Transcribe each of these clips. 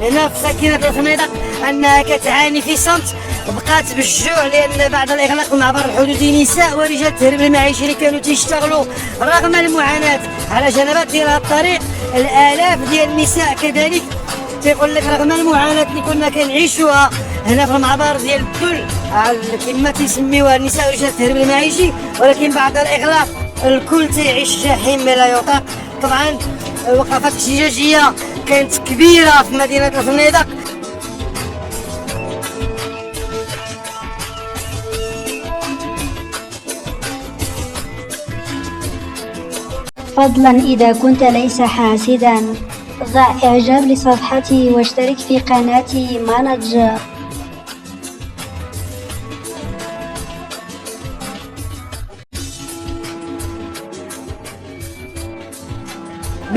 هنا في ساكنة الفنيدق أنها كتعاني في صمت، بقات بالجوع لأن بعد الإغلاق المعبر الحدودي نساء ورجال التهريب المعيشي اللي كانوا تيشتغلوا رغم المعاناة على جنبات ديال هذا الطريق. الآلاف ديال النساء كذلك تيقول لك رغم المعاناة اللي كنا كنعيشوها هنا في المعبر ديال الدل كما تيسميوها النساء ورجال التهريب المعيشي، ولكن بعد الإغلاق الكل تيعيش جحيم لا يطاق. طبعا الوقفات الاحتجاجية كانت كبيرة في مدينة الفنيدق. فضلا إذا كنت ليس حاسدا ضع إعجاب لصفحتي واشترك في قناتي مانجر.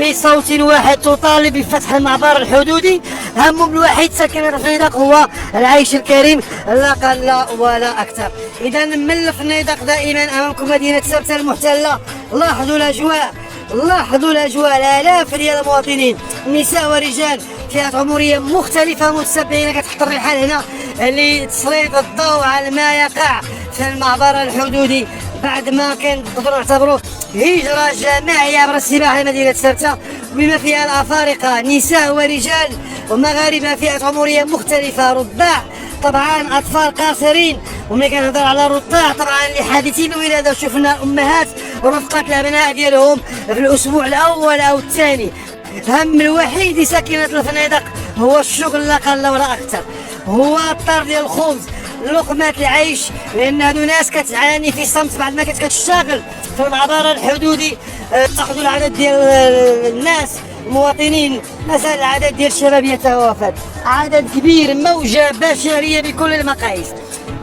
بصوت واحد تطالب بفتح المعبر الحدودي. همهم الوحيد ساكنة الفنيدق هو العيش الكريم لا قل ولا أكثر. إذا من الفنيدق دائما أمامكم مدينة سبتة المحتلة. لاحظوا الأجواء، لاحظوا الأجواء، الآلاف ديال المواطنين نساء ورجال فئات عمرية مختلفة متسبعين كتحط الرحال هنا لتسليط الضوء على ما يقع في المعبر الحدودي بعد ما كان نقدروا نعتبروه هجرة جماعية عبر السباحة لمدينة سبتة، بما فيها الأفارقة نساء ورجال ومغاربة فئات عمرية مختلفة، رضاع طبعا أطفال قاصرين. وملي كنهضر على رضاع طبعا اللي حادثين الولادة شفنا الأمهات رفقة الأبناء ديالهم في الأسبوع الأول أو الثاني. هم الوحيد لساكنة الفنيدق هو الشغل لا قل ولا أكثر، هو الطرد ديال الخبز، لقمة العيش، لأن هادو ناس كتعاني في صمت بعد ما كانت كتشتغل في المعبر الحدودي. تاخذوا العدد ديال الناس المواطنين، مثلا العدد ديال الشباب يتوافد، عدد كبير، موجة بشرية بكل المقاييس،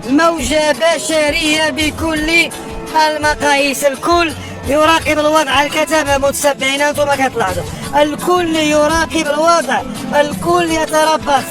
موجة بشرية بكل المقاييس. الكل يراقب الوضع، الكتابة متسبعين انتم كتلاحظوا، الكل يراقب الوضع، الكل يتربص